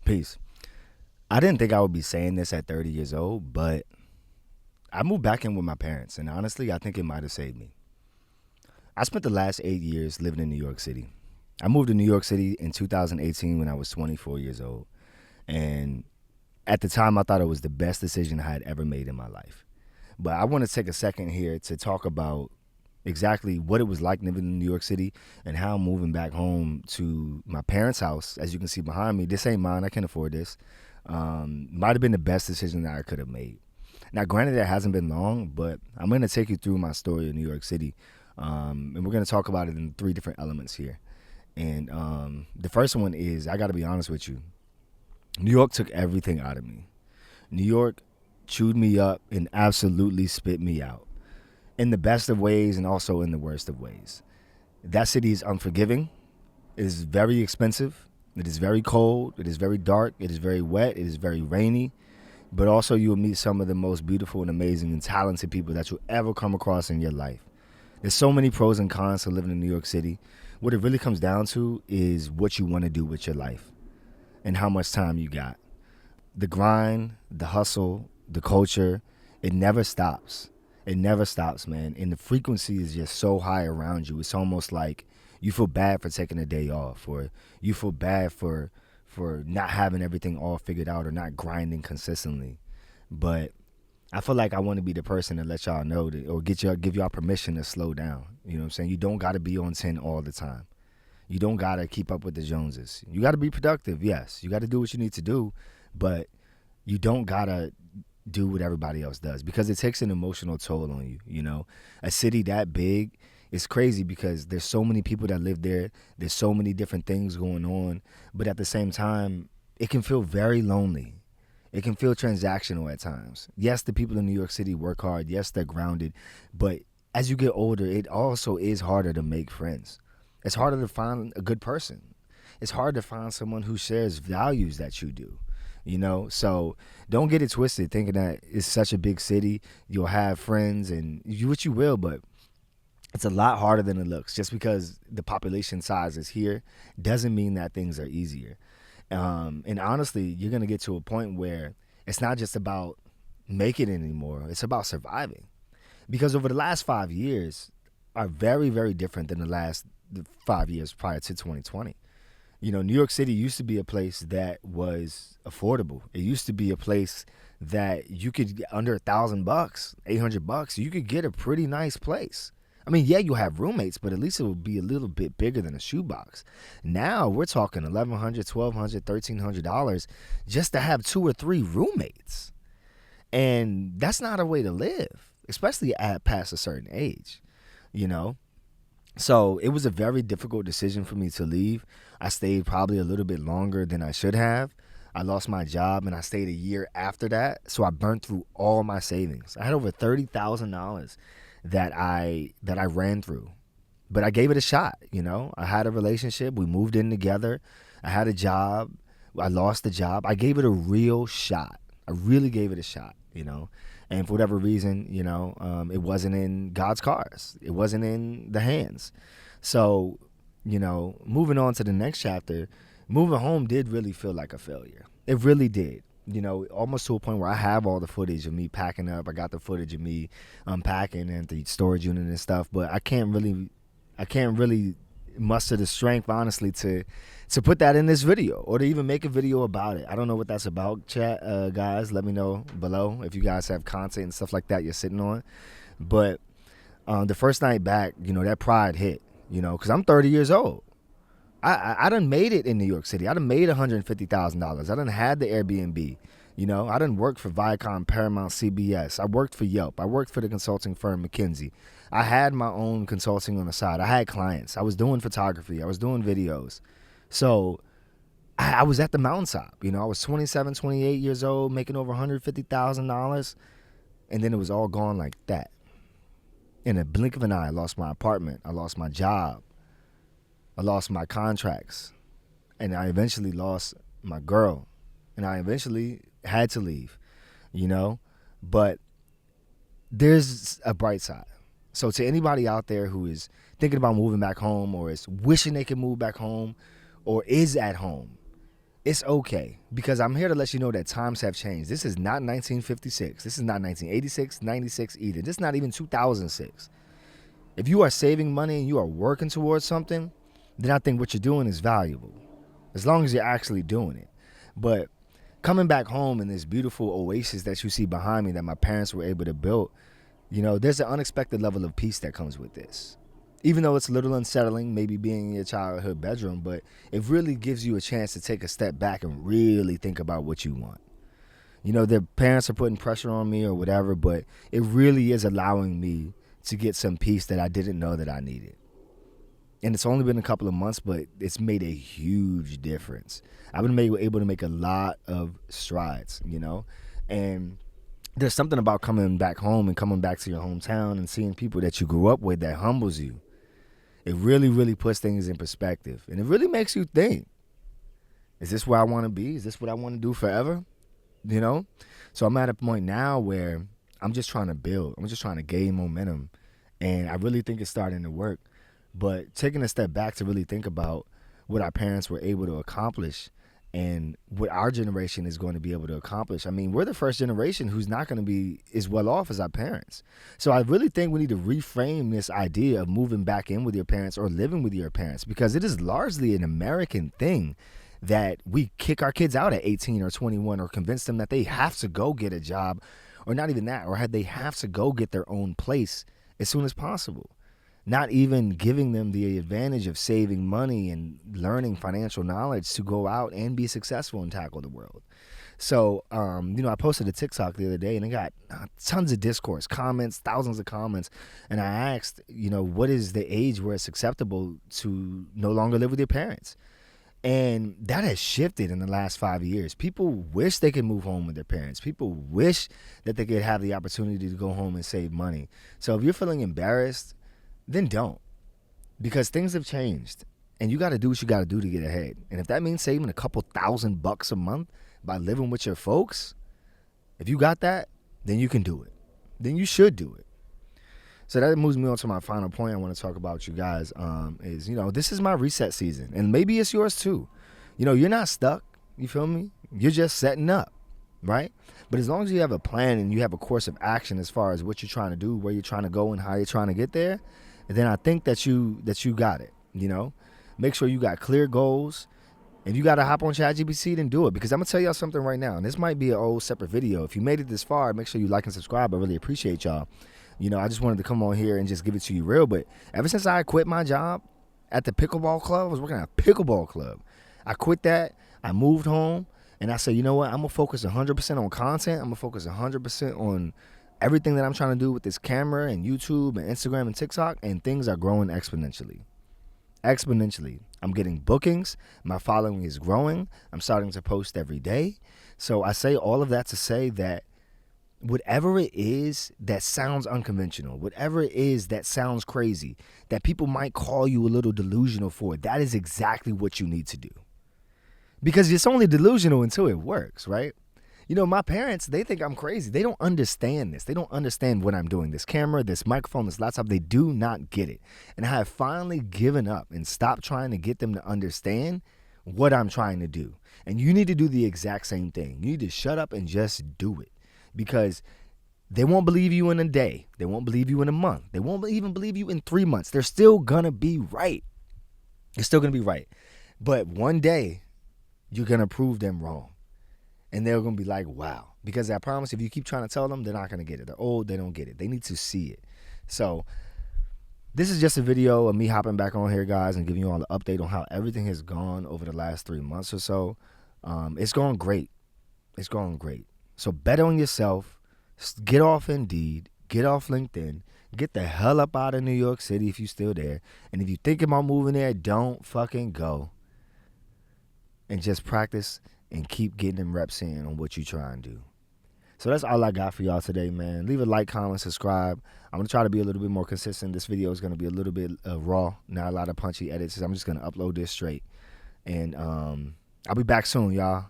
Peace. I didn't think I would be saying this at 30 years old, but I moved back in with my parents, and honestly, I think it might have saved me. I spent the last 8 years living in New York City. I moved to New York City in 2018 when I was 24 years old, and at the time, I thought it was the best decision I had ever made in my life. But I want to take a second here to talk about exactly what it was like living in New York City and how moving back home to my parents' house, as you can see behind me, this ain't mine, I can't afford this, might have been the best decision that I could have made. Now, granted, that hasn't been long, but I'm going to take you through my story in New York City, and we're going to talk about it in three different elements here. And the first one is, I got to be honest with you, New York took everything out of me. New York chewed me up and absolutely spit me out in the best of ways and also in the worst of ways. That city is unforgiving. It is very expensive. It is very cold. It is very dark. It is very wet. It is very rainy. But also you will meet some of the most beautiful and amazing and talented people that you'll ever come across in your life. There's so many pros and cons to living in New York City. What it really comes down to is what you want to do with your life and how much time you got. The grind, the hustle, the culture, it never stops. It never stops, man. And the frequency is just so high around you. It's almost like you feel bad for taking a day off, or you feel bad for not having everything all figured out or not grinding consistently. But I feel like I want to be the person to let y'all know that, or give y'all permission to slow down. You know what I'm saying? You don't got to be on 10 all the time. You don't got to keep up with the Joneses. You got to be productive, yes. You got to do what you need to do, but you don't got to do what everybody else does, because it takes an emotional toll on you. You know, a city that big is crazy because there's so many people that live there. There's so many different things going on, but at the same time, it can feel very lonely. It can feel transactional at times. Yes, the people in New York City work hard. Yes, they're grounded, but as you get older, it also is harder to make friends. It's harder to find a good person. It's hard to find someone who shares values that you do. You know, so don't get it twisted thinking that it's such a big city, you'll have friends and what you will, but it's a lot harder than it looks. Just because the population size is here doesn't mean that things are easier. And honestly, you're going to get to a point where it's not just about making it anymore. It's about surviving. Because over the last 5 years are very, very different than the 5 years prior to 2020. You know, New York City used to be a place that was affordable. It used to be a place that you could get under $1,000, $800. You could get a pretty nice place. I mean, yeah, you'll have roommates, but at least it will be a little bit bigger than a shoebox. Now we're talking $1,100, $1,200, $1,300 just to have 2 or 3 roommates. And that's not a way to live, especially at past a certain age, you know? So it was a very difficult decision for me to leave. I stayed probably a little bit longer than I should have. I lost my job and I stayed a year after that. So I burnt through all my savings. I had over $30,000 that I ran through. But I gave it a shot, you know. I had a relationship. We moved in together. I had a job. I lost the job. I gave it a real shot. I really gave it a shot, you know. And for whatever reason, you know, it wasn't in God's cars. It wasn't in the hands. So, you know, moving on to the next chapter, moving home did really feel like a failure. It really did. You know, almost to a point where I have all the footage of me packing up. I got the footage of me unpacking and the storage unit and stuff. But I can't really muster the strength, honestly, to put that in this video or to even make a video about it. I don't know what that's about, chat, guys. Let me know below if you guys have content and stuff like that you're sitting on. But the first night back, you know, that pride hit, you know, because I'm 30 years old. I done made it in New York City. I done made $150,000. I done had the Airbnb. You know, I done worked for Viacom, Paramount, CBS. I worked for Yelp. I worked for the consulting firm McKinsey. I had my own consulting on the side. I had clients. I was doing photography. I was doing videos. So I was at the mountaintop. You know, I was 27, 28 years old, making over $150,000. And then it was all gone like that. In a blink of an eye, I lost my apartment. I lost my job. I lost my contracts. And I eventually lost my girl. And I eventually had to leave, you know. But there's a bright side. So to anybody out there who is thinking about moving back home or is wishing they could move back home or is at home, it's okay, because I'm here to let you know that times have changed. This is not 1956. This is not 1986, 96 either. This is not even 2006. If you are saving money and you are working towards something, then I think what you're doing is valuable, as long as you're actually doing it. But coming back home in this beautiful oasis that you see behind me that my parents were able to build, there's an unexpected level of peace that comes with this. Even though it's a little unsettling, maybe being in your childhood bedroom, but it really gives you a chance to take a step back and really think about what you want. Their parents are putting pressure on me or whatever, but it really is allowing me to get some peace that I didn't know that I needed. And it's only been a couple of months, but it's made a huge difference. I've been able to make a lot of strides, and there's something about coming back home and coming back to your hometown and seeing people that you grew up with that humbles you. It really, really puts things in perspective, and it really makes you think, is this where I want to be? Is this what I want to do forever? So I'm at a point now where I'm just trying to build. I'm just trying to gain momentum, and I really think it's starting to work. But taking a step back to really think about what our parents were able to accomplish and what our generation is going to be able to accomplish. I mean, we're the first generation who's not going to be as well off as our parents. So I really think we need to reframe this idea of moving back in with your parents or living with your parents, because it is largely an American thing that we kick our kids out at 18 or 21 or convince them that they have to go get a job, or not even that, or they have to go get their own place as soon as possible. Not even giving them the advantage of saving money and learning financial knowledge to go out and be successful and tackle the world. So, I posted a TikTok the other day, and it got tons of discourse, comments, thousands of comments. And I asked, what is the age where it's acceptable to no longer live with your parents? And that has shifted in the last 5 years. People wish they could move home with their parents. People wish that they could have the opportunity to go home and save money. So if you're feeling embarrassed, then don't, because things have changed, and you got to do what you got to do to get ahead. And if that means saving a couple $1,000 a month by living with your folks, if you got that, then you can do it. Then you should do it. So that moves me on to my final point I want to talk about with you guys, is, this is my reset season, and maybe it's yours too. You're not stuck, you feel me? You're just setting up, right? But as long as you have a plan and you have a course of action as far as what you're trying to do, where you're trying to go, and how you're trying to get there, then I think that you got it. Make sure you got clear goals. If you got to hop on ChatGPT, then do it, because I'm gonna tell y'all something right now, and this might be an old separate video. If you made it this far, make sure you like and subscribe. I really appreciate y'all. I just wanted to come on here and just give it to you real. But ever since I quit my job at the pickleball club, I was working at a pickleball club. I quit that. I moved home, and I said, you know what? I'm gonna focus 100% on content. I'm gonna focus 100% on everything that I'm trying to do with this camera and YouTube and Instagram and TikTok, and things are growing exponentially. I'm getting bookings. My following is growing. I'm starting to post every day. So I say all of that to say that whatever it is that sounds unconventional, whatever it is that sounds crazy, that people might call you a little delusional for, that is exactly what you need to do. Because it's only delusional until it works, right? My parents, they think I'm crazy. They don't understand this. They don't understand what I'm doing. This camera, this microphone, this laptop, they do not get it. And I have finally given up and stopped trying to get them to understand what I'm trying to do. And you need to do the exact same thing. You need to shut up and just do it. Because they won't believe you in a day. They won't believe you in a month. They won't even believe you in 3 months. They're still going to be right. They're still going to be right. But one day, you're going to prove them wrong. And they're going to be like, wow. Because I promise, if you keep trying to tell them, they're not going to get it. They're old. They don't get it. They need to see it. So this is just a video of me hopping back on here, guys, and giving you all an update on how everything has gone over the last 3 months or so. It's going great. It's going great. So bet on yourself. Get off Indeed. Get off LinkedIn. Get the hell up out of New York City if you're still there. And if you think about moving there, don't fucking go. And just practice and keep getting them reps in on what you try and do. So that's all I got for y'all today, man. Leave a like, comment, subscribe. I'm going to try to be a little bit more consistent. This video is going to be a little bit raw, not a lot of punchy edits. I'm just going to upload this straight. And I'll be back soon, y'all.